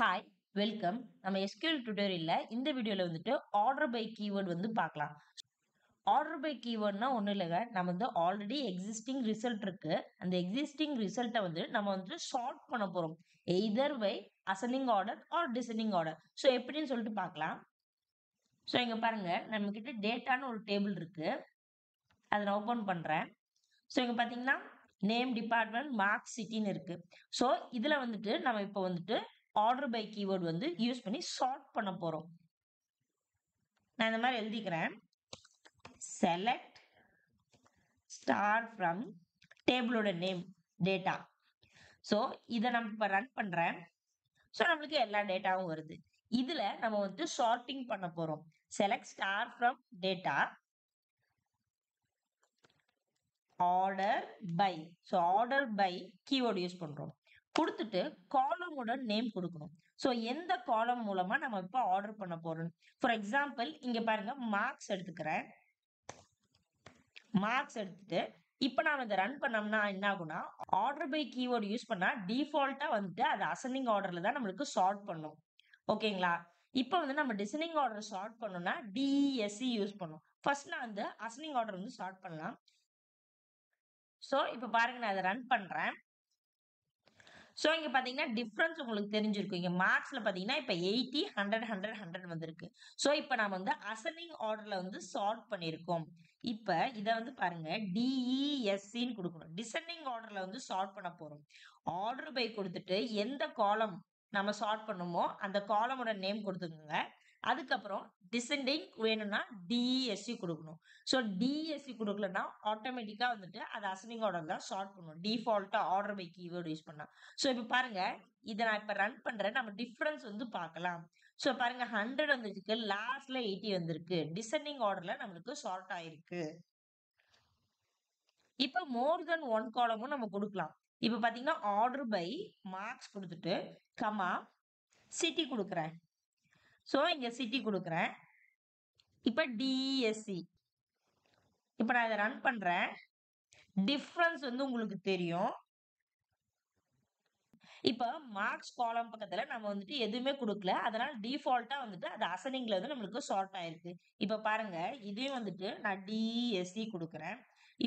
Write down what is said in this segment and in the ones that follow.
Hi, welcome. நம்ம SQL டியூட்டோரியல்ல இந்த வீடியோல வந்துட்டு ஆர்டர் பை கீவேர்ட் வந்து பார்க்கலாம். ஆர்டர் பை கீவேர்ட்னா ஒண்ணும் இல்லங்க. நம்ம வந்து ஆல்ரெடி எக்ஸிஸ்டிங் ரிசல்ட் இருக்கு. அந்த எக்ஸிஸ்டிங் ரிசல்ட்ட வந்து நம்ம வந்துட்டு சார்ட் பண்ண போறோம். Either by ascending order or descending order. So எப்படின்னு சொல்லிட்டு பார்க்கலாம். சோ இங்க பாருங்க, நம்ம கிட்ட டேட்டான்னு ஒரு டேபிள் இருக்கு. அத நான் ஓபன் பண்றேன். சோ இங்க பாத்தீங்கன்னா நேம், டிபார்ட்மெண்ட், மார்க்ஸ், சிட்டின்னு இருக்கு. சோ இதுல வந்துட்டு நம்ம இப்ப வந்துட்டு ஆர்டர் பை கீவேர்ட் வந்து யூஸ் பண்ணி சார்ட் பண்ண போறோம். நான் இந்த மாதிரி எழுதிக்கிறேன். செலக்ட் ஸ்டார் ஃப்ரம் டேபிளோட நேம் டேட்டா. சோ இதை நம்ம இப்ப ரன் பண்றேன். சோ நம்மளுக்கு எல்லா டேட்டாவும் வருது. இதுல நம்ம வந்து சார்ட்டிங் பண்ண போறோம். Select star from data order by. So order by keyword use பண்றோம். கொடுத்துட்டு காலமோட நேம் கொடுக்கணும். சோ எந்த காலம் மூலமா நம்ம இப்ப ஆர்டர் பண்ண போறோம். ஃபார் எக்ஸாம்பிள் இங்க பாருங்க, மார்க்ஸ் எடுத்துக்கிறேன். மார்க்ஸ் எடுத்துட்டு இப்ப நாம இதை ரன் பண்ணோம்னா என்ன ஆகும்னா, ஆர்டர் பை கீவேர்ட் யூஸ் பண்ணா டிஃபால்ட்டா வந்துட்டு அது அசெண்டிங் ஆர்டர்ல தான் நம்மளுக்கு சார்ட் பண்ணும். ஓகேங்களா? இப்ப வந்து நம்ம டிசெண்டிங் ஆர்டர் சார்ட் பண்ணணும்னா DESC யூஸ் பண்ணும். ஃபர்ஸ்ட் நான் வந்து அசெண்டிங் ஆர்டர் வந்து சார்ட் பண்ணலாம். சோ இப்ப பாருங்க, நான் இதை ரன் பண்றேன். சோ இங்க பாத்தீங்கன்னா டிஃபரன்ஸ் உங்களுக்கு தெரிஞ்சிருக்கும். இங்க மார்க்ஸ்ல பாத்தீங்கன்னா இப்ப 80, 100, 100, 100 வந்திருக்கு. சோ இப்ப நாம வந்து அசெண்டிங் ஆர்டர்ல வந்து சார்ட் பண்ணிருக்கோம். இப்ப இத வந்து பாருங்க, DESCன்னு கொடுக்கணும். டிசெண்டிங் ஆர்டர்ல வந்து சார்ட் பண்ண போறோம். ஆர்டர் பை கொடுத்துட்டு எந்த காலம் நம்ம சார்ட் பண்ணுமோ அந்த காலமோட நேம் கொடுத்துக்கோங்க. அதுக்கப்புறம் டிசெண்டிங் வேணும்னா DESC கொடுக்கணும். சோ DESC கொடுக்கலன்னா ஆட்டோமேட்டிக்கா வந்துட்டு அது அசெண்டிங் ஆர்டர் தான் சார்ட் பண்ணும். டிஃபால்ட்டா ஆர்டர் பை கீவேர்ட் யூஸ் பண்ணா. சோ இப்ப பாருங்க, இத நான் இப்ப ரன் பண்றேன். நம்ம டிஃபரன்ஸ் வந்து பார்க்கலாம். சோ பாருங்க, 100 வந்திருக்கு, லாஸ்ட்ல 80 வந்திருக்கு. டிசெண்டிங் ஆர்டர்ல நம்மளுக்கு சார்ட் ஆயிருக்கு. இப்ப மோர் தென் ஒன் காலமும் நம்ம கொடுக்கலாம். இப்ப பாத்தீங்கன்னா ஆர்டர் பை மார்க்ஸ் கொடுத்துட்டு கமா சிட்டி கொடுக்குறேன். சோ இங்க சிட்டி கொடுக்குறேன். இப்ப DESC. இப்ப நான் இதை ரன் பண்றேன். டிஃபரன்ஸ் வந்து உங்களுக்கு தெரியும். இப்ப மார்க்ஸ் காலம் பக்கத்துல நம்ம வந்துட்டு எதுவுமே கொடுக்கல. அதனால டிஃபால்ட்டா வந்துட்டு அது அசெண்டிங்ல வந்து நம்மளுக்கு சார்ட் ஆயிருக்கு. இப்ப பாருங்க, இதையும் வந்துட்டு நான் DESC கொடுக்குறேன்.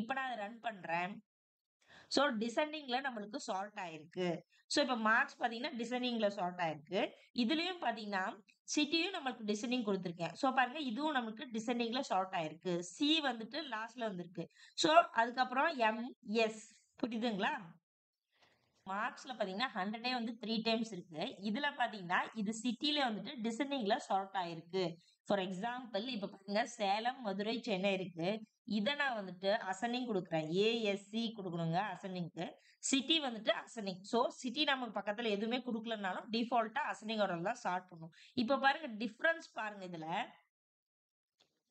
இப்ப நான் அதை ரன் பண்றேன். சோ டிசெண்டிங்ல நம்மளுக்கு சார்ட் ஆயிருக்கு. சோ இப்ப மார்க்ஸ் பாத்தீங்கன்னா டிசெண்டிங்ல சார்ட் ஆயிருக்கு. இதுலயும் பாத்தீங்கன்னா சிட்டியும் நம்மளுக்கு டிசெண்டிங் கொடுத்திருக்கேன். சோ பாருங்க, இதுவும் நமக்கு டிசெண்டிங்ல சார்ட் ஆயிருக்கு. சி வந்துட்டு லாஸ்ட்ல வந்திருக்கு. சோ அதுக்கப்புறம் MS. புரியுதுங்களா? மார்க்ஸ்ல பாத்தீங்கன்னா 100 வந்து 3 டைம்ஸ் இருக்கு. இதுல பாத்தீங்கன்னா இது சிட்டில வந்துட்டு டிசெண்டிங்ல சார்ட் ஆயிருக்கு. ஃபார் எக்ஸாம்பிள் இப்ப பாருங்க, சேலம், மதுரை, சென்னை இருக்கு. இத நான் வந்துட்டு அசெண்டிங் கொடுக்குறேன். ASC கொடுக்கணுங்க அசெண்டிங்க்கு. சிட்டி வந்துட்டு அசெண்டிங். சோ சிட்டி நம்ம பக்கத்துல எதுவுமே கொடுக்கலனாலும் டிஃபால்ட்டா அசெண்டிங் ஆர்டர்ல தான் ஸ்டார்ட் பண்ணும். இப்ப பாருங்க டிஃபரன்ஸ் பாருங்க இதுல.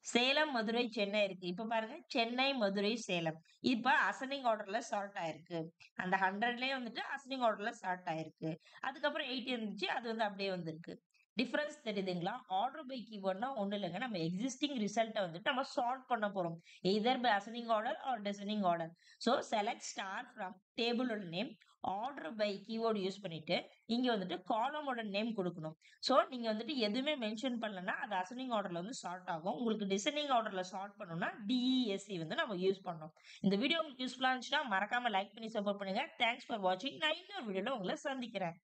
சேலம், மதுரை, சென்னை இருக்கு. இப்ப பாருங்க, சென்னை, மதுரை, சேலம். இப்ப அசெண்டிங் ஆர்டர்ல சார்ட் ஆயிருக்கு. அந்த 100லயே வந்துட்டு அசெண்டிங் ஆர்டர்ல சார்ட் ஆயிருக்கு. அதுக்கப்புறம் 80 இருந்துச்சு, அது வந்து அப்படியே வந்திருக்கு. டிஃபரன்ஸ் தெரியுதுங்களா? ஆர்டர் பை கீவேர்ட்னா ஒண்ணும் இல்லைங்க. நம்ம எக்ஸிஸ்டிங் ரிசல்ட்ட வந்துட்டு நம்ம சார்ட் பண்ண போறோம். Either by ascending order or descending order. So select star from டேபிளோட name order by keyword use பண்ணிட்டு இங்க வந்துட்டு காலமோட நேம் கொடுக்கணும். சோ நீங்க வந்துட்டு எதுவுமே மென்ஷன் பண்ணலன்னா அது அசெண்டிங் ஆர்டர்ல வந்து சார்ட் ஆகும். உங்களுக்கு டிசெண்டிங் ஆர்டர்ல சார்ட் பண்ணணும்னா DESC வந்து நம்ம யூஸ் பண்ணணும். இந்த வீடியோ உங்களுக்கு யூஸ்ஃபுல்லா இருந்துச்சுன்னா மறக்காம லைக் பண்ணி சப்போர்ட் பண்ணுங்க. தேங்க்ஸ் ஃபார் வாட்சிங். நான் இன்னொரு வீடியோல உங்களை சந்திக்கிறேன்.